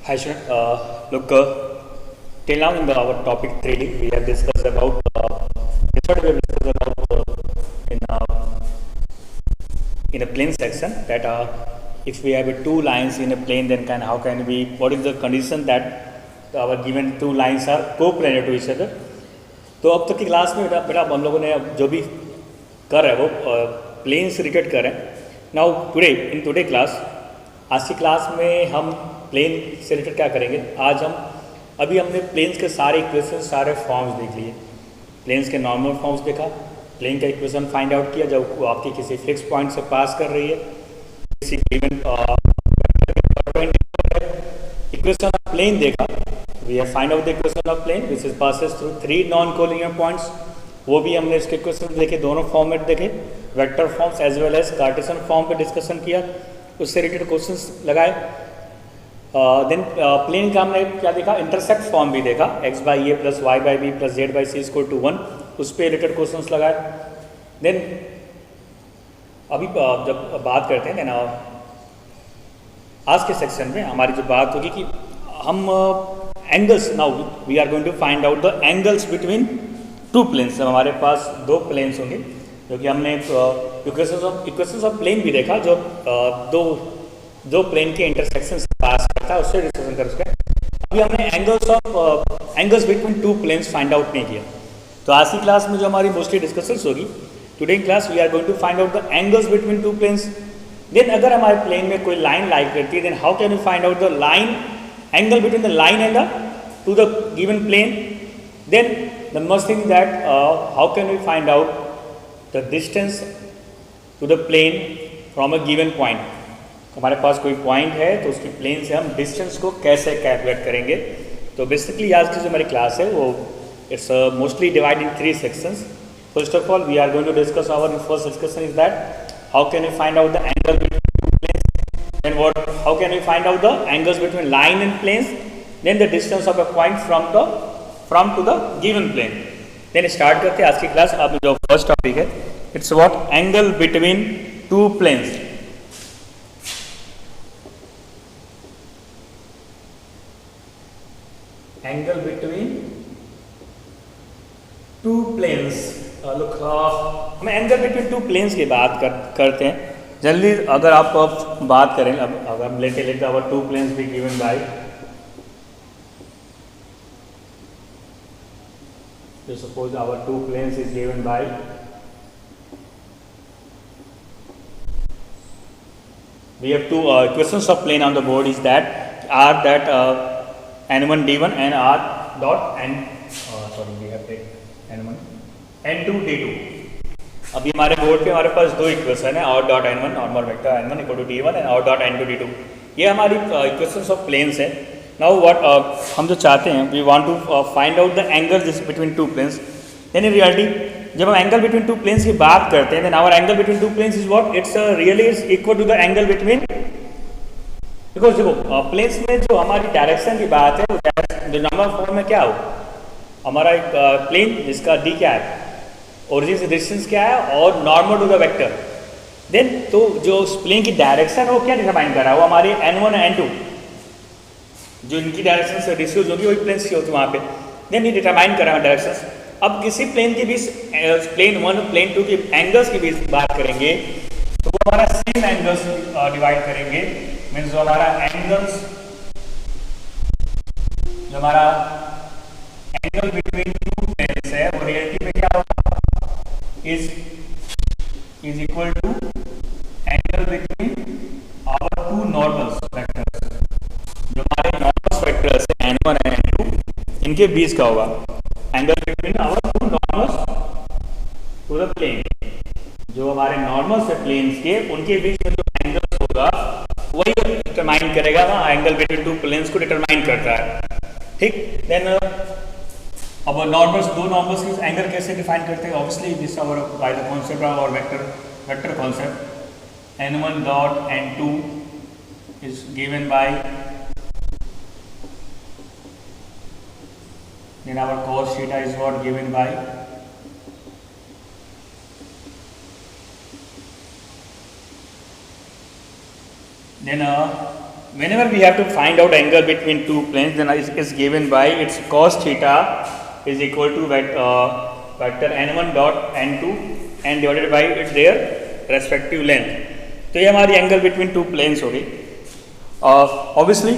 Hi, Sharon. Look, till now in our topic 3D, we have discussed about yesterday we have discussed about in a plane section that if we have two lines in a plane, then how can we? What is the condition that our given two lines are co-planar to each other? तो अब तक की class में बेटा हम लोगों ने जो भी कर रहे हैं वो प्लेन से रिलेटेड कर रहे हैं. Now today in today class, आज की क्लास में हम प्लेन से रिलेटेड क्या करेंगे. आज हम अभी हमने प्लेन्स के सारे इक्वेशन सारे फॉर्म्स देख लिए. प्लेन्स के नॉर्मल फॉर्म्स देखा, प्लेन का इक्वेशन फाइंड आउट किया जब वो आपकी किसी फिक्स पॉइंट से पास कर रही है, किसी गिवन इक्वेशन ऑफ प्लेन देखा. We have find out the equation of plane which is passes through three non collinear points. वो भी हमने इसके इक्वेशन देखे, दोनों फॉर्मेट देखे, vector forms as well as Cartesian form पे डिस्कशन किया, उससे रिलेटेड क्वेश्चंस लगाए. देन प्लेन का हमने क्या देखा, इंटरसेक्ट फॉर्म भी देखा, x by a plus y by b plus z by c equal to 1, उस पर रिलेटेड क्वेश्चंस लगाए. देन अभी जब बात करते हैं देन आज के सेक्शन में हमारी जो बात होगी कि हम angles, now we are going to find out the angles between two planes. हमारे पास दो प्लेन्स होंगे क्योंकि हमने इक्वेशंस ऑफ प्लेन भी देखा जो दो प्लेन के इंटरसेक्शन से पास करता है, उससे डिस्कशन कर सकते हैं. अभी हमने angles between two planes find out नहीं किया. तो आज की क्लास में जो हमारी मोस्टली डिस्कशंस होगी, today in class we are going to find out the angles between two planes. Then अगर हमारे प्लेन में कोई लाइन लाई करती है, then how can you find out the line angle between the line and the two the given plane. Then the most thing that how can we find out the distance to the plane from a given point. हमारे पास कोई point है तो उसकी plane से हम distance को कैसे calculate करेंगे. तो बेसिकली आज की जो हमारी क्लास है वो it's mostly divide in three sections. First of all we are going to discuss our first discussion is that how can we find out the angle between two planes. Then what how can we find out the angles between line and planes. Then the distance of a point from to the given plane. Then start करते हैं आज की class. अब जो first topic है it's what angle between two planes. Angle between two planes. Look, हम angle between two planes की बात करते हैं. जल्दी अगर आप बात करें, अब अगर हम लेते our two planes be given by, so suppose our two planes is given by we have two equations of plane on the board is that r that n1 d1 and r dot n sorry we have take n1 n2 d2. अभी हमारे board पे हमारे पास दो equation है, r dot n1 normal vector n1 equal to d1 and r dot n2 d2. ये हमारी equations of planes है. नाउ व्हाट हम जो चाहते हैं we want to find out the angle between two planes. Then in reality जब हम angle between two planes की बात करते हैं, then our angle between two planes is what it's really is equal to the angle between, because देखो planes में जो हमारी डायरेक्शन की बात है वो जो नॉर्मल फॉर्म में क्या हो, हमारा एक प्लेन जिसका डी क्या है, ओरिजिन से डिस्टेंस क्या है और normal to the vector. Then तो जो उस प्लेन की डायरेक्शन है वो क्या डिटरमाइन कर रहा है, वो हमारे n1 n2 जो इनकी डायरेक्शन से डिस्यूज होगी वही प्लेन्स की होती है वहाँ पे. देन ये डिटरमाइन कर रहा है डायरेक्शंस. अब किसी प्लेन के बीच प्लेन 1 प्लेन 2 के एंगल्स की बीच बात करेंगे तो वो हमारा सेम एंगल्स डिवाइड करेंगे. मीन्स जो हमारा एंगल्स जो हमारा एंगल बिटवीन टू प्लेन्स है वो रियलिटी में क्या होगा, is equal to angle between our two normals vectors. जो हमारे नॉर्मल्स वेक्टर्स है n1 एंड n2 इनके बीच का होगा angle between our two normals to the plane. जो हमारे नॉर्मल्स है प्लेन्स के उनके बीच में जो एंगल्स होगा वही डिटरमाइन करेगा, वहाँ एंगल बिटवीन टू प्लेन्स को डिटरमाइन करता है. ठीक. देन अब नॉर्मल्स, दो नॉर्मल्स की एंगल कैसे डिफाइन करते हैं, obviously this our by the concept और vector concept. n1 dot n2 is given by, then our cos theta is what given by then whenever we have to find out angle between two planes, then it is given by its cos theta is equal to vector n1 dot n2 and divided by their respective length. तो ये हमारी angle between two planes हो गई. Obviously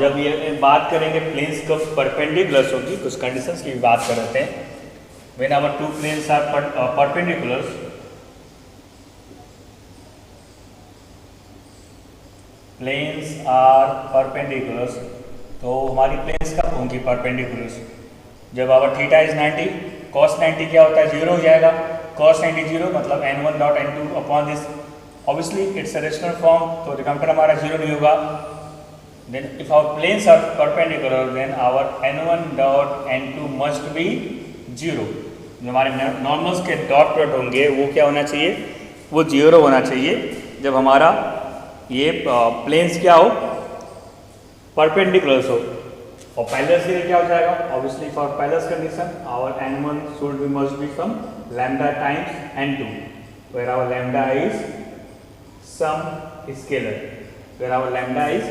जब ये बात करेंगे planes कब परपेंडिकुलर्स होगी, कुछ कंडीशंस की बात कर रहे हैं. When our two planes are perpendiculars, planes are perpendiculars, तो हमारी प्लेन्स कब होंगी परपेंडिकुलर्स? जब आवर थीटा इज 90, cos 90 क्या होता है, जीरो हो जाएगा. cos 90 जीरो मतलब n1 dot n2 upon this. Obviously it's a rational form, तो डिकम्पर हमारा जीरो नहीं होगा. Then if our planes are perpendicular, then our n1 dot n2 must be zero. जो हमारे नॉर्मल्स के डॉट प्रोडक्ट होंगे वो क्या होना चाहिए, वो जीरो होना चाहिए जब हमारा ये प्लेन्स क्या हो, परपेंडिकुलर्स हो. और पैरेलल्स के लिए क्या हो जाएगा, obviously for parallels condition our n1 should be must be from lambda times n2 where our lambda is some scalar, where our lambda is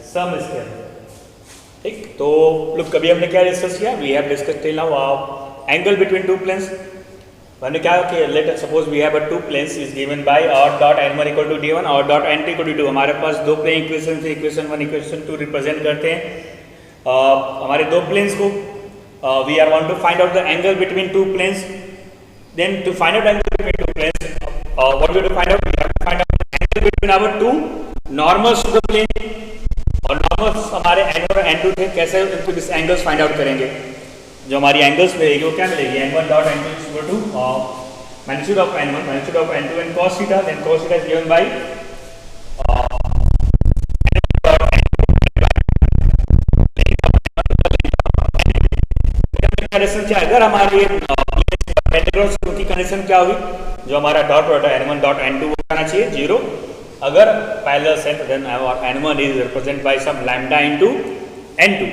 some scalar. ठीक, तो लोग कभी हमने क्या डिस्कस किया, we have discuss till now angle between two planes. हमने क्या कि let suppose we have a two planes is given by r dot n1 equal to d1 r dot n2 equal to d2. हमारे पास दो plane equation थे, equation 1 equation 2 represent करते हैं हमारे दो प्लेन्स को. We are want to find out the angle between two planes. Then to find out angle between two planes, what we to find out, we have to find out angle between our two normals to the plane. और normals हमारे n1 और n2 थे, कैसे इनको this angles find out करेंगे. जो हमारी angles मिलेगी वो क्या मिलेगी, n1 dot n2 is equal to magnitude of n1 magnitude of n2 and cos theta. Then cos theta is given by condition क्या, अगर हमारी की कंडीशन क्या होगी, जो हमारा डॉट प्रोडक्ट है n1 डॉट n2 वो आना चाहिए जीरो. अगर पैरेलल्स है तो देन n1 इज represent by some lambda into n2.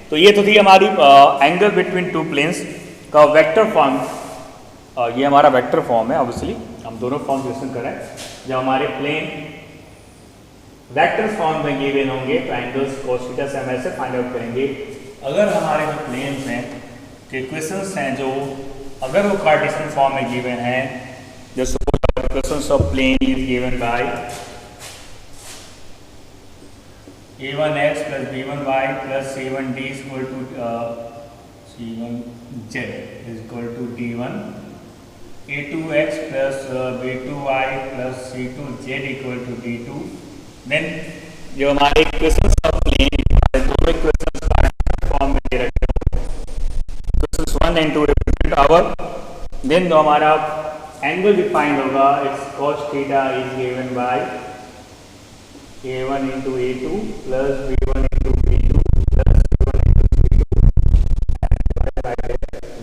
तो ये तो थी हमारी एंगल बिटवीन टू प्लेन्स का वेक्टर फॉर्म. ये हमारा वेक्टर फॉर्म है. ऑब्वियसली हम दोनों फॉर्म डिस्कस कर रहे हैं. जब हमारे प्लेन वेक्टर फॉर्म में गिवन होंगे तो एंगल्स cos थीटा से हम ऐसे फाइंड आउट करेंगे. अगर हमारे जो प्लेन्स हैं, जो इक्वेशंस हैं, जो अगर वो कार्टेशियन फॉर्म में गिवन है, जो suppose equations of plane is given by a1x plus b1y plus c1d is equal to c1z is equal to d1, a2x plus b2y plus c2z equal to d2. Then जो हमारे equations of plane, दोनों equations form में दे रखे हो, equations 1 and 2 represent our. Then जो हमारा angle defined होगा, it's cos theta is given by a1 into a2 plus b1 into b2 plus c1 into c2 by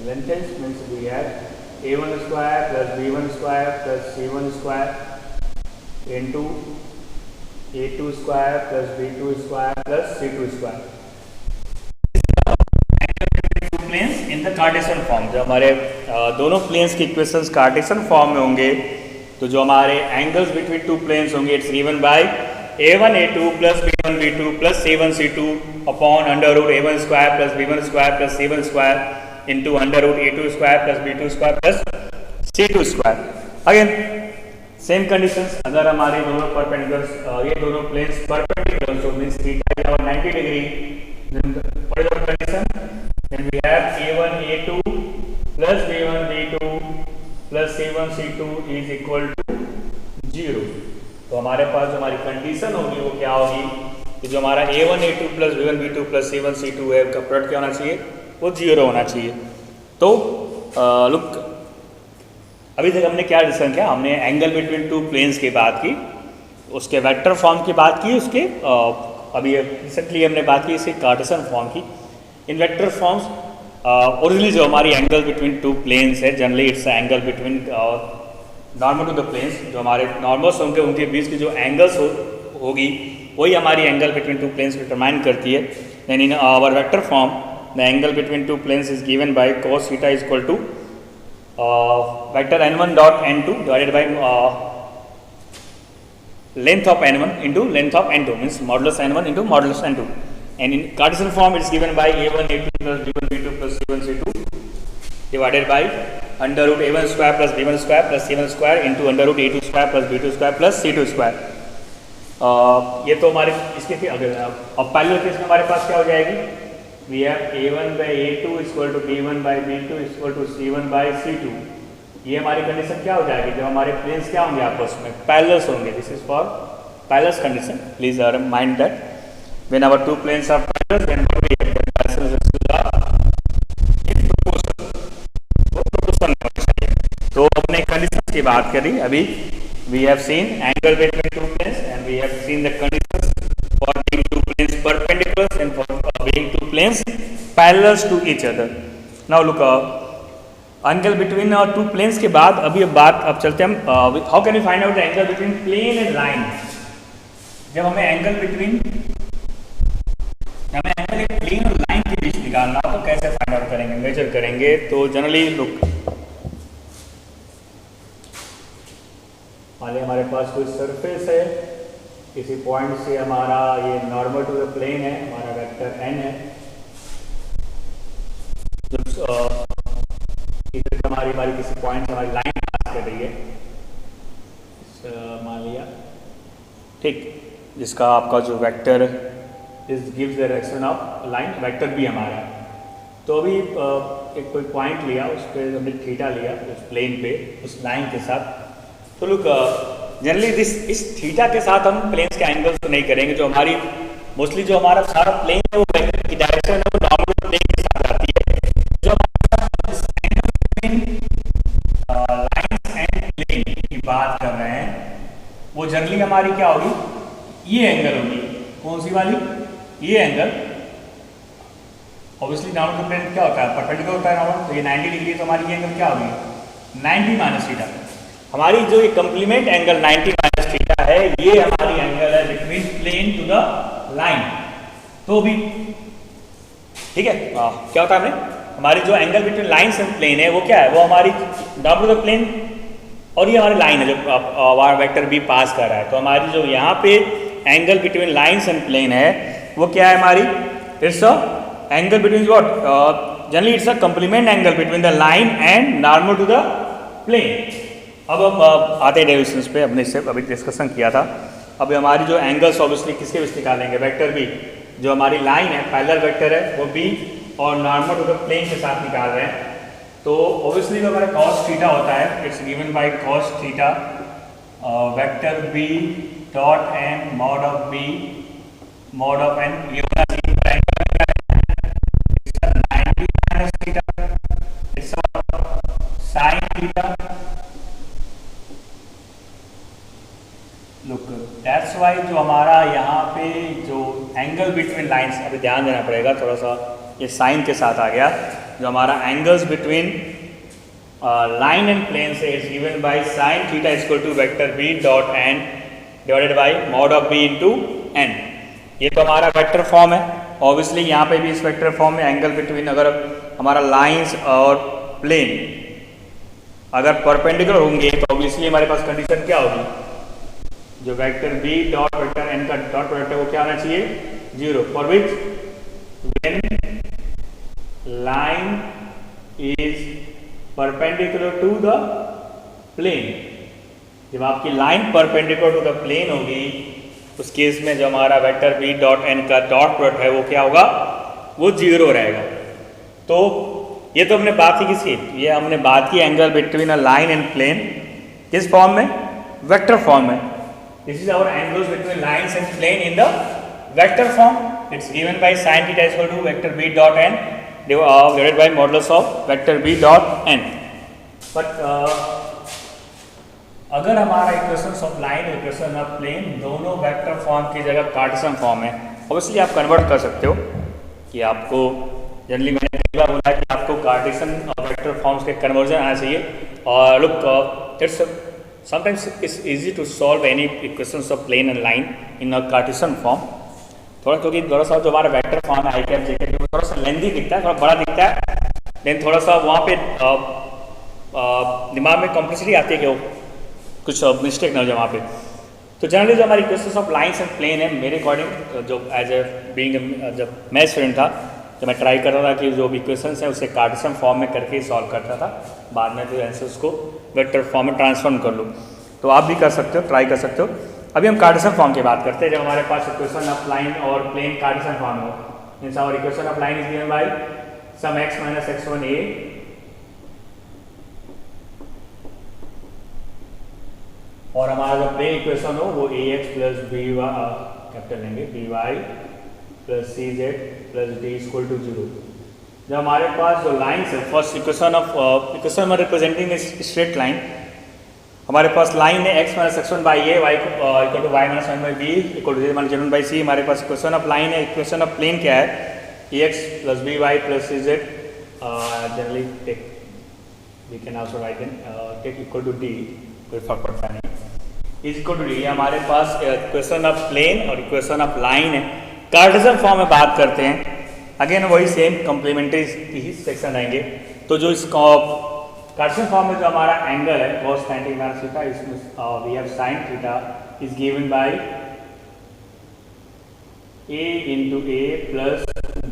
length means we have a1 square plus b1 square plus c1 square into a2 square plus b2 square plus c2 square. Two planes in the Cartesian form. जो हमारे दोनों planes की equations Cartesian form में होंगे, तो जो हमारे angles between two planes होंगे, it's given by a1 a2 plus b1 b2 plus c1 c2 upon under root a1 square plus b1 square plus c1 square into under root a2 square plus b2 square plus c2 square. Again same conditions. अगर हमारे दोनों perpendiculars, ये दोनों planes perpendicular, so means theta is our 90 degree, then what is our condition, then we have a1 a2 plus b1 b2 plus c1 c2 is equal to 0. तो हमारे पास जो हमारी कंडीशन होगी वो क्या होगी, कि जो हमारा a1 a2 plus b1 b2 plus c1 c2 है, उसका प्रोडक्ट क्या होना चाहिए, वो जीरो होना चाहिए. तो लुक अभी तक हमने क्या डिस्कस किया, हमने एंगल बिटवीन टू प्लेन्स की बात की, उसके वेक्टर फॉर्म की बात की, उसके अभी रिसेंटली हमने बात की इसके कार्टेशियन फॉर्म की. इन वेक्टर फॉर्म्स ओरिजिनली जो हमारी एंगल बिटवीन टू प्लेन्स है, generally it's angle between normal to the planes. जो हमारे नॉर्मल्स होंगे उनके बीच की जो एंगल्स होगी वही हमारी एंगल बिटवीन टू प्लेन्स को डिटरमाइन करती है. Then in our vector form the angle between two planes is given by cos theta is equal to vector n1 dot n2 divided by length of n1 into length of n2 means modulus n1 into modulus n2, and in Cartesian form it is given by a1 a2 plus b1 b2 plus c1 c2 divided by under root a1 square plus b1 square plus c1 square into under root a2 square plus b2 square plus c2 square. ये तो हमारे इसके थे। अगर अब parallel case में हमारे पास क्या हो जाएगी, we have a1 by a2 equal to b1 by b2 equal to c1 by c2। ये हमारी कंडीशन क्या हो जाएगी, जब हमारे प्लेन्स क्या होंगे आपस में पैरेलल्स होंगे। This is for parallels condition, please mind that when our two planes are parallel then what we have proportional तो अपने कंडीशन की बात करी अभी। We have seen angle between two planes and we have seen the conditions for being two planes perpendicular and for being two planes parallels to each other. Now look angle between two planes के बाद अभी अब चलते हैं हम how can you find out the angle between plane and line. जब हमें angle between एक प्लेन और लाइन के बीच निकालना तो कैसे फाइंड आउट करेंगे, मेजर करेंगे। तो जनरली लुक मान लिया हमारे पास कोई सरफेस है, किसी पॉइंट से हमारा ये नॉर्मल टू द प्लेन है, हमारा वेक्टर n है। इधर हमारी किसी पॉइंट से हमारी लाइन पास कर रही है, मान लिया ठीक, जिसका आपका जो vector is gives the direction of line, vector भी हमारा। तो अभी एक कोई पॉइंट लिया, उस पर हमने थीटा लिया उस प्लेन पे उस लाइन के साथ। तो लुक जनरली इस थीटा के साथ हम प्लेन्स के एंगल्स को नहीं करेंगे। जो हमारी मोस्टली जो हमारा सारा प्लेन है वो वेक्टर की डायरेक्शन है वो नॉर्मल प्लेन के साथ आती है। जो लाइंस एंड प्लेन की बात कर रहे हैं वो जनरली हमारी क्या होगी, ये एंगल होगी। कौन सी वाली, ये एंगल। ऑब्वियसली नॉर्मल प्लेन क्या होता है, परपेंडिकुलर होता है नॉर्मल, तो ये 90 डिग्री है तो हमारी ये एंगल क्या होगी 90 माइनस थीटा। हमारी जो ये कंप्लीमेंट एंगल 90 माइनस थीटा है ये हमारी एंगल है between plane to the line. तो भी ठीक है, क्या होता है हमने हमारी जो angle between lines and plane है वो क्या है, वो हमारी डाउन टू द प्लेन और ये हमारी लाइन है जो हमारा वेक्टर बी पास कर रहा है। तो हमारी जो यहाँ पे angle between lines and plane है वो क्या है हमारी, it's a angle between what, generally it's a complement angle between the line and normal to the plane. अब हम आते हैं डेरिवेशंस पे, हमने इससे अभी डिस्कशन किया था। अभी हमारी जो एंगल्स ऑब्वियसली किसके बीच निकालेंगे, वेक्टर बी, जो हमारी लाइन है पैरेलल वेक्टर है वो बी और नॉर्मल टू द प्लेन के साथ निकाल रहे हैं। तो ऑब्वियसली जो हमारा cos थीटा होता है it's given by cos theta vector B dot N mod of B mod of N, ये होना चाहिए 90 minus theta it's sine theta. Look that's why जो हमारा यहाँ पे जो एंगल बिटवीन लाइंस, अभी ध्यान देना पड़ेगा थोड़ा सा, ये साइन के साथ आ गया। जो हमारा angles between line and plane से is given by sine theta equal to vector B dot n divided by mod of b into n. ये तो हमारा वेक्टर फॉर्म है। ऑब्वियसली यहाँ पे भी इस वेक्टर फॉर्म में एंगल बिटवीन अगर हमारा लाइंस और प्लेन अगर परपेंडिकुलर होंगे तो ऑब्वियसली हमारे पास कंडीशन क्या होगी, जो vector B dot vector N का डॉट प्रोडक्ट है वो क्या होना चाहिए 0, for which when line is perpendicular to the plane. जब आपकी line perpendicular to the plane होगी उस केस में जो हमारा वेक्टर बी डॉट एन का डॉट प्रोडक्ट है वो क्या होगा, वो 0 रहेगा। तो ये तो हमने बात ही किसी, ये हमने बात की angle between a line and plane किस फॉर्म में, वेक्टर फॉर्म में। This is our angles between lines and plane in the vector form. It's given by sin theta is equal to vector b dot n divided by modulus of vector b dot n. But अगर हमारा equations of line equation of plane दोनों vector form की जगह Cartesian form है, obviously आप convert कर सकते हो कि आपको जनरली मैंने कई बार बोला कि आपको कार्टेशियन और वेक्टर फॉर्म्स के कन्वर्जन आना चाहिए। और look it's sometimes it's easy to solve any equations of plane and line in a Cartesian form। क्योंकि थोड़ा सा जो हमारा वेक्टर फॉर्म है आई कैप जे कैप थोड़ा सा लेंथी दिखता है, थोड़ा बड़ा दिखता है, लेकिन थोड़ा सा वहाँ पे दिमाग में कॉम्प्लेक्सिटी आती है कि कुछ मिस्टेक ना हो जाए वहाँ पे। तो जनरली जो हमारी equations of lines and plane है, मेरे अकॉर्डिंग जो एज ए बीइंग जब मैं स्टूडेंट था, तो मैं ट्राई करता था कि जो भी इक्वेशंस हैं उसे कार्टेशियन फॉर्म में करके ही सॉल्व करता था, बाद में जो आंसर्स को वेक्टर फॉर्म में ट्रांसफॉर्म कर लूँ। तो आप भी कर सकते हो, ट्राई कर सकते हो। अभी हम कार्टेशियन फॉर्म की बात करते हैं। जब हमारे पास इक्वेशन ऑफ लाइन और प्लेन कार्टेशियन फॉर्म हो, means our equation of line is given by some x minus x1 a और हमारा जो प्लेन इक्वेशन हो वो ax प्लस बी कैपिटल लेंगे by plus cz plus d equal to 0। जब हमारे पास जो लाइन्स है, फर्स्ट इक्वेशन में रिप्रेजेंटिंग स्ट्रेट लाइन, हमारे पास लाइन है x minus x1 by a y equal to y minus one by b equal to minus z by c. हमारे पास इक्वेशन ऑफ लाइन है। इक्वेशन ऑफ प्लेन क्या है? ax plus b y plus c z, generally take we can also write in take equal to D, कोई फर्क पड़ता नहीं, is equal to D. हमारे पास इक्वेशन ऑफ प्लेन और इक्वेशन ऑफ लाइन है। कार्टेशियन फॉर्म में बात करते हैं, अगेन वही सेम कॉम्प्लीमेंट्री ही सेक्शन आएंगे। तो जो इस कार्टेशियन फॉर्म में जो हमारा एंगल है cos 90 माइनस थीटा, इसमें we have sin theta is given by a into a plus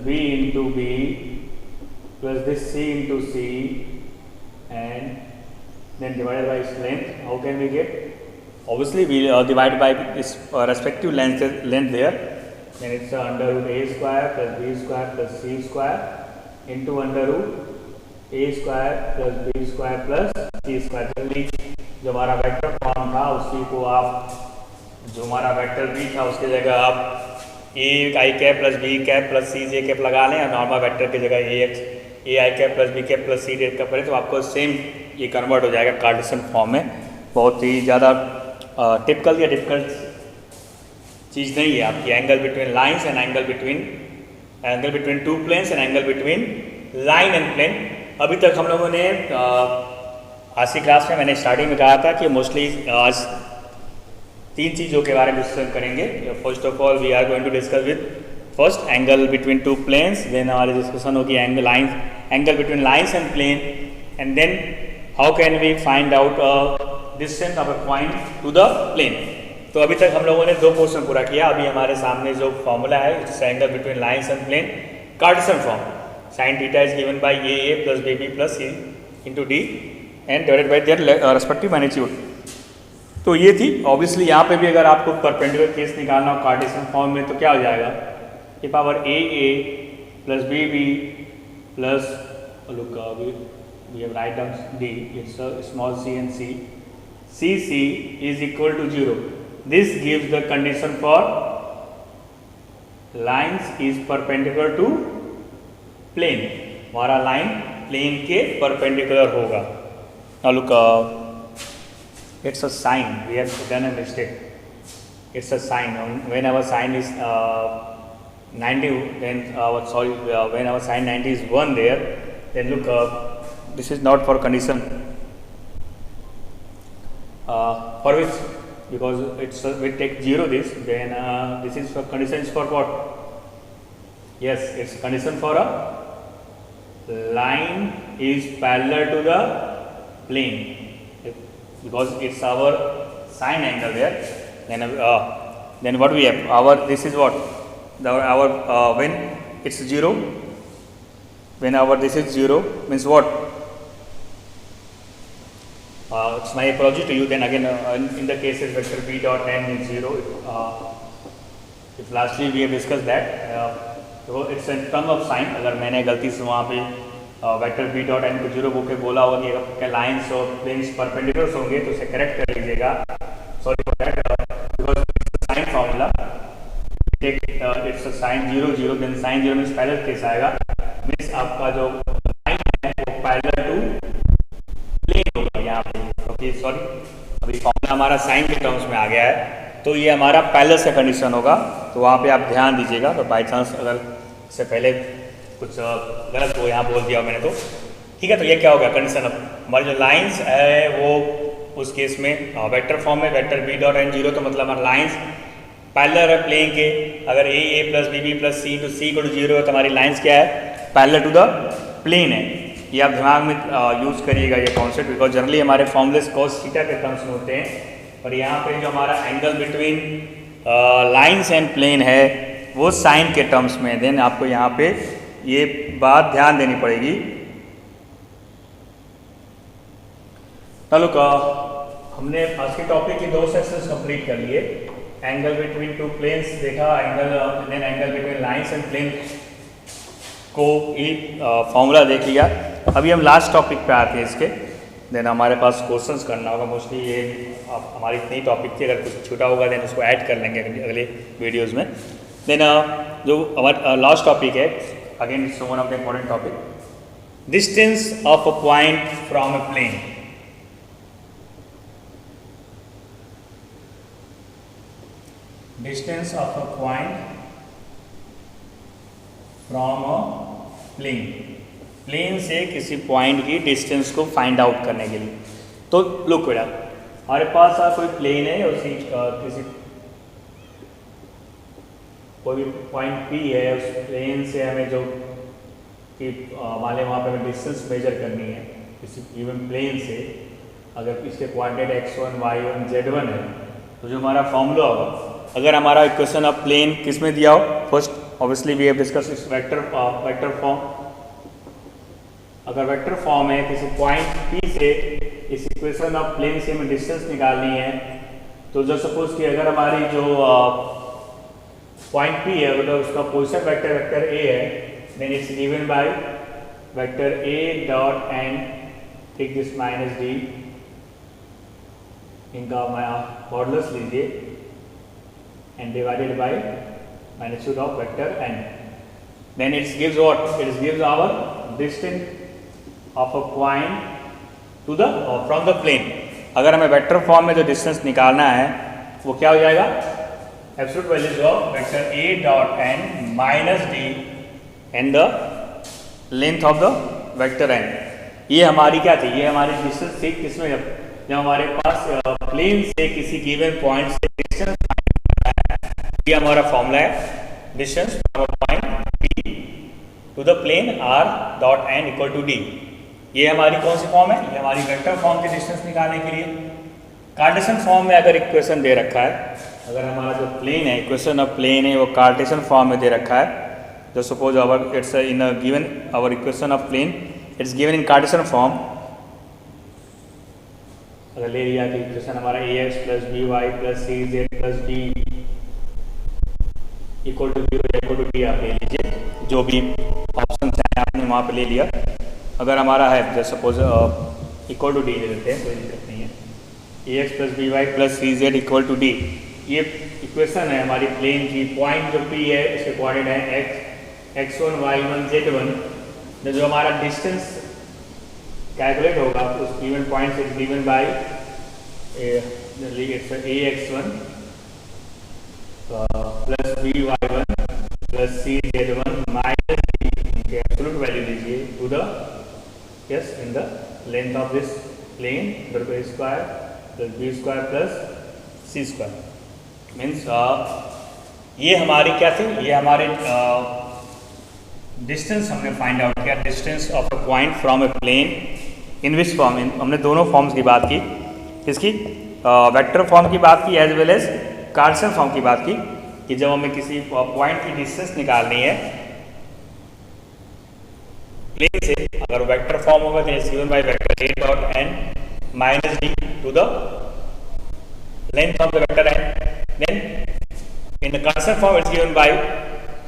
b into b plus this c into c and then divided by its length. How can we get? Obviously we divide by its respective length there. Then it's under root a square plus b square plus c square into under root a square plus b square plus c square। Generally जो हमारा vector form था उसी को आप, जो हमारा vector b था उसकी जगह आप a i cap plus b cap plus c j cap लगा लें, और नॉर्मल वेक्टर की जगह a i cap plus b cap plus c j cap करें तो आपको सेम ये कन्वर्ट हो जाएगा कार्टेशियन फॉर्म में। बहुत ही ज़्यादा टिपिकल या डिफिकल्ट चीज़ नहीं है आपकी। Angle between lines and angle between two planes and angle between line and plane. अभी तक हम लोगों ने आज की क्लास में मैंने स्टार्टिंग में कहा था कि मोस्टली आज तीन चीज़ों के बारे में डिस्कस करेंगे। First of all we are going to discuss with first angle between two planes, then हमारी डिस्कशन होगी angle between lines and plane, and then how can we find out distance of a point to the plane. तो अभी तक हम लोगों ने दो portion पूरा किया। अभी हमारे सामने जो फॉर्मूला है it's angle between lines and plane, Cartesian form, sine theta is given by A plus B B plus C into D and divided by their respective magnitude. तो ये थी। ऑब्वियसली यहाँ पे भी अगर आपको परपेंडिकुलर केस निकालना हो कार्टेशियन फॉर्म में तो क्या हो जाएगा, a power a plus B B plus look we have write down d, it's small c and c c is equal to 0। This gives the condition for lines is perpendicular to plane. हमारा line plane के perpendicular होगा। Now look it's a sign, we have done a mistake, it's a sign. When our sign is 90, then when our sign 90 is 1 there, then look this is not for condition for which, because it's we take 0 this, then this is for condition is for what? Yes, it's condition for a line is parallel to the plane, because it's our sine angle there. Then what we have, our this is what our when it's 0, when our this is 0 means what, it's my apology to you. Then again in the cases vector b dot n is 0, if lastly we have discussed that so it's in term of sign. अगर मैंने गलती से वहाँ पे vector B dot N को 0 बोल के बोला होगा कि अगर लाइन्स और प्लेन्स परपेंडिकुलर होंगे तो उसे करेक्ट कर लीजिएगा। Sorry for that, because sine formula take it's sine 0 0, then sine 0 means parallel case आएगा, मीन्स आपका जो लाइन है वो पैरेलल टू प्लेन होगा यहाँ पे। ओके सॉरी, अभी फॉर्मूला हमारा साइन के टर्म्स में आ गया है, तो ये हमारा पैरेलल से कंडीशन होगा, तो वहाँ पे आप ध्यान दीजिएगा। तो बाई चांस अगर इससे पहले कुछ गलत हो यहाँ बोल दिया मैंने तो ठीक है। तो ये क्या होगा कंडीशन, अब हमारी जो लाइंस है वो उस केस में वेक्टर फॉर्म में वेक्टर बी डॉट एन 0, तो मतलब हमारा लाइंस पैरेलल है प्लेन के। अगर a plus b plus c two c को टू 0 है तो हमारी लाइंस क्या है, पैरेलल टू द प्लेन है। ये आप दिमाग में यूज़ करिएगा ये कॉन्सेप्ट, बिकॉज जनरली हमारे फॉर्मूलेस कॉस थीटा के टर्म्स में होते हैं, और यहाँ पे जो हमारा angle between lines and plane है वो साइन के टर्म्स में, देन आपको यहाँ पे ये बात ध्यान देनी पड़ेगी। चलो हमने आज के टॉपिक की 2 सेशंस कंप्लीट कर लिए। एंगल बिटवीन 2 प्लेन्स देखा, angle between lines and plane को एक फॉर्मूला देख लिया। अभी हम लास्ट टॉपिक पे आते हैं इसके, देन हमारे पास क्वेश्चंस करना होगा। मोस्टली ये हमारी इतनी टॉपिक थी, अगर कुछ छूटा होगा देन उसको ऐड कर लेंगे अगले वीडियोज़ में। देन जो हमारा लास्ट टॉपिक है, again it's one of the important topic, distance of a point from a plane. Distance of a point from a plane, plane से किसी पॉइंट की डिस्टेंस को फाइंड आउट करने के लिए। तो लुक बेटा, हमारे पास कोई प्लेन है, उसी किसी कोई भी पॉइंट P है, उस प्लेन से हमें जो कि मान लें वहाँ पर हमें डिस्टेंस मेजर करनी है किसी इवन प्लेन से। अगर इसके कोऑर्डिनेट x1, y1, z1 है, तो जो हमारा फॉर्मूला होगा, अगर हमारा इक्वेशन ऑफ प्लेन किस में दिया हो, first obviously we have discuss इस वेक्टर फॉर्म। अगर वेक्टर फॉर्म है किसी पॉइंट P से इस इक्वेशन ऑफ प्लेन से हमें डिस्टेंस निकालनी है, तो जो सपोज कि अगर हमारी जो पॉइंट P है मतलब उसका पोजीशन वेक्टर A है, then it's given by vector A dot N, take this minus d, इनका मॉडुलस लीजिए and divided by magnitude of vector n, then it gives what? It gives our distance of a point to the from the plane। अगर हमें vector form में जो distance निकालना है वो क्या हो जाएगा, absolute values of vector a dot n minus d and the length of the vector n। ये हमारी क्या थी, ये हमारी डिस्टेंस थी किसमें, जब हमारे पास प्लेन से किसी गिवन पॉइंट से डिस्टेंस, ये हमारा फॉर्मूला है, distance from a point P to the plane R dot n equal to D। ये हमारी कौन सी फॉर्म है, ये हमारी वेक्टर फॉर्म की डिस्टेंस निकालने के लिए। कार्टेशियन फॉर्म में अगर इक्वेशन दे रखा है, अगर हमारा जो प्लेन है, इक्वेशन ऑफ प्लेन है वो कार्टेशियन फॉर्म में दे रखा है, जो suppose our it's in given our equation of plane it's given in Cartesian form. अगर ले लिया कि इक्वेशन हमारा ax plus by plus cz plus d equal to 0 equal to d, आप ले लीजिए जो भी ऑप्शन है आपने वहाँ पे ले लिया। अगर हमारा है जैसे सपोज इक्वल टू d ले लेते हैं, कोई दिक्कत नहीं है, ax plus by plus cz equal to d, ये इक्वेशन है हमारी प्लेन की। पॉइंट जो P है इसके कोऑर्डिनेट है x1, y1, z1। जो हमारा डिस्टेंस कैलकुलेट होगा उस गिवन पॉइंट से given by ax1 plus by1 plus cz1 minus d, इनके एब्सोल्यूट वैल्यू लीजिए to the yes in the length of this plane square plus b square plus c square. Means ये हमारी क्या थी, ये हमारे डिस्टेंस हमने फाइंड आउट किया, distance of a point from a plane in which form. हमने दोनों फॉर्म्स की बात की, इसकी वेक्टर फॉर्म की बात की as well as Cartesian form की बात की, कि जब हमें किसी पॉइंट की डिस्टेंस निकालनी है प्लेन से, अगर वेक्टर फॉर्म होगा तो it's given by vector a dot n minus d to the length of the vector n, then in the Cartesian form it's given by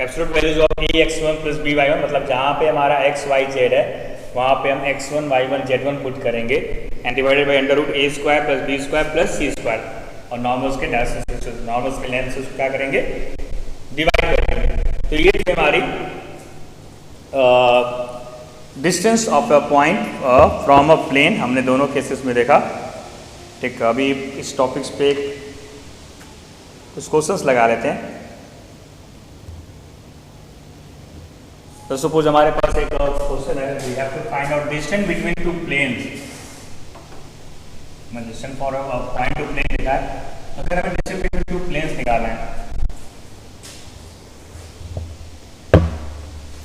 absolute values of ax1 plus by1। मतलब जहाँ पे हमारा x y z है वहाँ पे हम x1 y1 z1 put करेंगे and divided by under root a square plus b square plus c square, और नॉर्मल्स के नॉर्मल्स के लेंथ से क्या करेंगे, डिवाइड करेंगे। तो ये थी हमारी distance of a point from a plane, हमने दोनों केसेस में देखा। ठीक, अभी इस टॉपिक्स पे कुछ क्वेश्चंस लगा लेते हैं। तो सपोज हमारे पास एक क्वेश्चन है, we have to find out distance between two planes. Distance for a point to plane लिखा है, अगर हमें डिस्टेंस बिटवीन टू प्लेन्स निकालना है,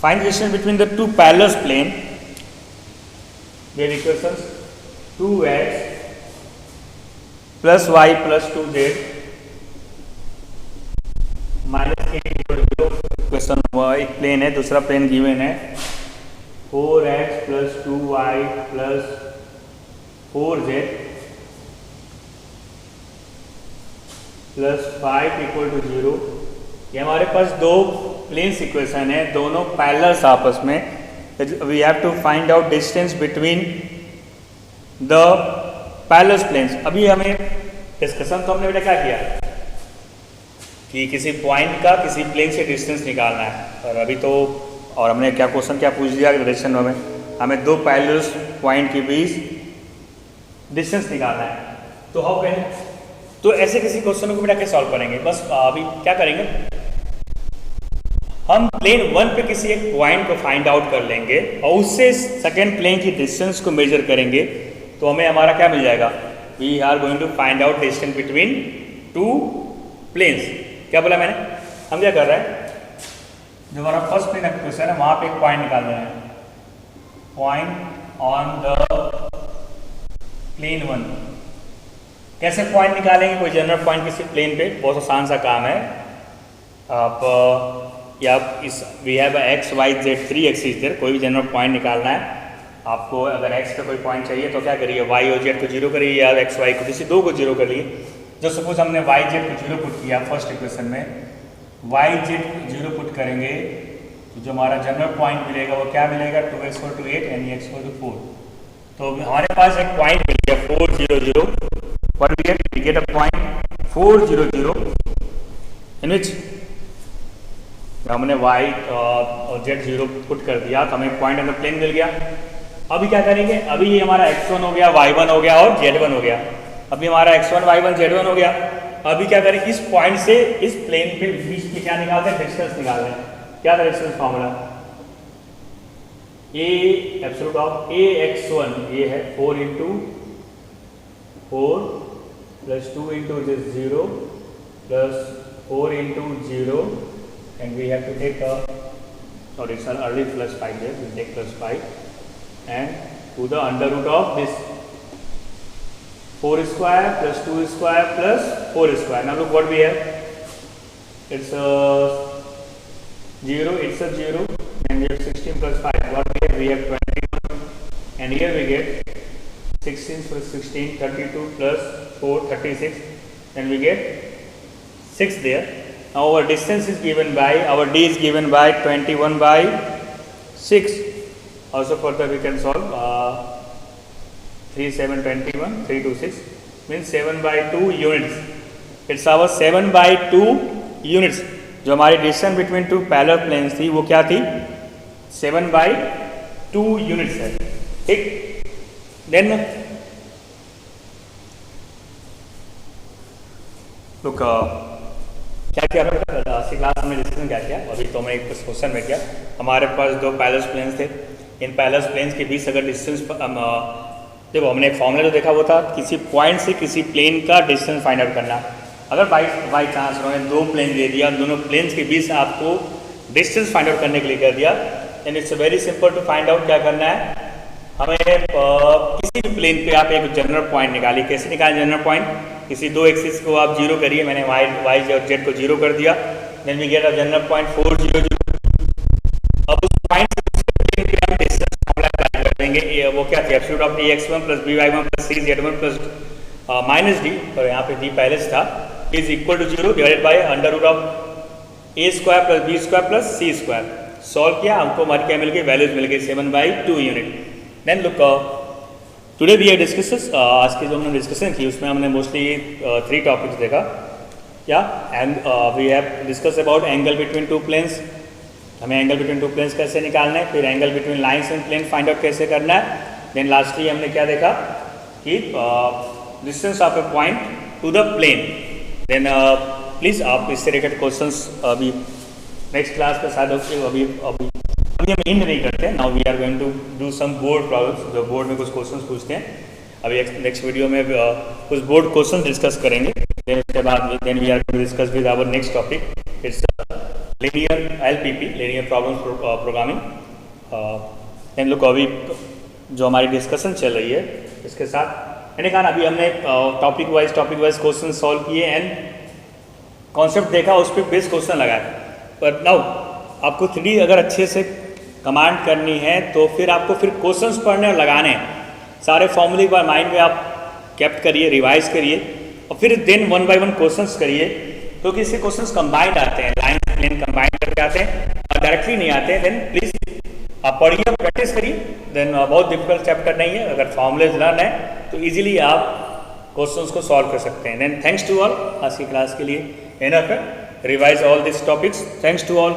find distance between the two parallel plane, their equations 2x plus y plus 2z minus k equal to 0। Question एक plane है, दूसरा plane given है 4x plus 2y plus 4z plus 5 equal to 0। ये हमारे पास दो प्लेन्स इक्वेशन है, दोनों पैरेलल्स आपस में। We have to find out distance between the parallel planes. अभी हमें डिस्कशन तो हमने बेटा क्या किया कि किसी पॉइंट का किसी प्लेन से डिस्टेंस निकालना है, और अभी तो और हमने क्या क्वेश्चन क्या पूछ दिया रिलेशन में, हमें दो पैरेलल पॉइंट के बीच डिस्टेंस निकालना है। तो हाउ कैन, तो ऐसे किसी क्वेश्चन को बेटा कैसे सॉल्व करेंगे? बस अभी क्या करेंगे, हम प्लेन 1 पे किसी एक पॉइंट को फाइंड आउट कर लेंगे और उससे सेकेंड प्लेन की डिस्टेंस को मेजर करेंगे, तो हमें हमारा क्या मिल जाएगा? We are going to find out distance between two planes. क्या बोला मैंने? हम क्या कर रहे हैं, जो हमारा फर्स्ट प्लेन क्वेश्चन है वहां पे एक पॉइंट निकाल रहे हैं, पॉइंट ऑन द प्लेन 1। कैसे पॉइंट निकालेंगे? कोई जनरल पॉइंट किसी प्लेन पे, बहुत आसान सा काम है। आप या इस we have x y z 3 axis there, कोई भी जनरल पॉइंट निकालना है आपको। अगर एक्स का कोई पॉइंट चाहिए तो क्या करिए, वाई और जेड को जीरो करिए, या एक्स वाई को किसी दो को जीरो करिए। जो सपोज हमने वाई जेड को जीरो पुट किया फर्स्ट इक्वेशन में, वाई जेड को जीरो पुट करेंगे तो जो हमारा जनरल पॉइंट मिलेगा वो क्या मिलेगा? 2x = 8 and x = 4। तो हमारे पास एक पॉइंट मिल गया 4 0 0। What we get a point 4 0 0 in which हमने y और z 0 पुट कर दिया, तो हमें पॉइंट ऑन द प्लेन मिल गया। अभी क्या करेंगे, अभी ये हमारा x1 हो गया, y1 हो गया और z1 हो गया। अभी हमारा x1 y1 z1 हो गया। अभी क्या करें, इस पॉइंट से इस प्लेन पे बीच में क्या निकालते हैं? डिस्टेंस निकाल रहे हैं। क्या था distance formula? a absolute of ax1, ये है 4 × 4 plus 2 × 0 plus 4 × 0, and we have to take a, sorry it's an early plus 5 there, we'll take plus 5 and to the under root of this 4 square plus 2 square plus 4 square. Now look what we have, it's a 0, it's a 0, and we have 16 plus 5. What we have 21, and here we get 16 plus 16, 32 plus 4, 36, and we get 6 there. Now our distance is given by, our d is given by 21 by 6. Also further we can solve 3 7 21, 3 2 6 means 7 by 2 units. It's our 7 by 2 units. जो हमारी distance between two parallel planes थी वो क्या थी? 7 by 2 units है, ठीक। Then look क्या किया लास्ट क्लास हमने डिस्कशन क्या किया, अभी तो हमने एक क्वेश्चन में किया, हमारे पास दो पैरेलल प्लेन्स थे, इन पैरेलल प्लेन्स के बीच अगर डिस्टेंस, देखो हमने एक फॉर्मूला जो देखा वो था किसी पॉइंट से किसी प्लेन का डिस्टेंस फाइंड आउट करना। अगर बाई चांस उन्होंने दो प्लेन दे दिया, दोनों प्लेन्स के बीच आपको डिस्टेंस फाइंड आउट करने के लिए कर दिया, and it's very simple to find out. क्या करना है हमें, किसी भी प्लेन पे आप एक जनरल पॉइंट निकालिए। कैसे निकालें जनरल पॉइंट? किसी दो एक्सिस को आप जीरो करिए, मैंने वाई और जेड को जीरो कर दिया, then we get a general point 4 0 0। अब उस पॉइंट से हम डिस्टेंस फॉर्मूला अप्लाई कर देंगे, वो क्या थी? Absolute of ax1 + by1 + cz1 + -d, और यहाँ पे d पहले से था, is equal to 0 divided by under root of a² + b² + c²। Solve किया, हमको हमारी क्या मिल गई? वैल्यूज मिल गई 7 by 2 unit. Then look today we have discuss, आज की जो हमने डिस्कशन की उसमें हमने मोस्टली 3 टॉपिक्स देखा, क्या? And we have discuss about angle between two planes, हमें एंगल बिटवीन टू प्लेन्स कैसे निकालना है, फिर angle between lines and plane find out कैसे करना है। देन लास्टली हमने क्या देखा कि distance of a point to the plane. Then please आप इससे रिलेटेड क्वेश्चंस अभी नेक्स्ट क्लास के साथ अभी हम इन नहीं करते। Now we are going to do some board problems, जो बोर्ड में कुछ क्वेश्चंस पूछते हैं। अभी नेक्स्ट वीडियो में कुछ बोर्ड क्वेश्चन डिस्कस करेंगे। देन उसके बाद then we are going to discuss with our next topic, it's linear LPP, linear problems programming. Then look अभी जो हमारी डिस्कशन चल रही है इसके साथ मैंने कहा ना, अभी हमने टॉपिक वाइज क्वेश्चन सॉल्व किए एंड कॉन्सेप्ट देखा, उस पर बेस्ड क्वेश्चन लगाया। पर नाउ आपको 3D अगर अच्छे से कमांड करनी है तो फिर आपको फिर क्वेश्चंस पढ़ने और लगाने हैं। सारे फॉर्मूले बार माइंड में आप कैप्ट करिए, रिवाइज करिए और फिर देन 1 बाय 1 क्वेश्चंस करिए, क्योंकि इससे क्वेश्चंस कंबाइंड आते हैं, लाइन प्लेन कंबाइंड करके आते हैं और डायरेक्टली नहीं आते हैं। देन प्लीज आप पढ़िए, प्रैक्टिस करिए, देन बहुत डिफिकल्ट चैप्टर नहीं है। अगर फॉर्मूलेज लर्न है तो इजीली आप क्वेश्चंस को सॉल्व कर सकते हैं। देन थैंक्स टू ऑल, आज की क्लास के लिए इनफ है। Revise all this topics. Thanks to all.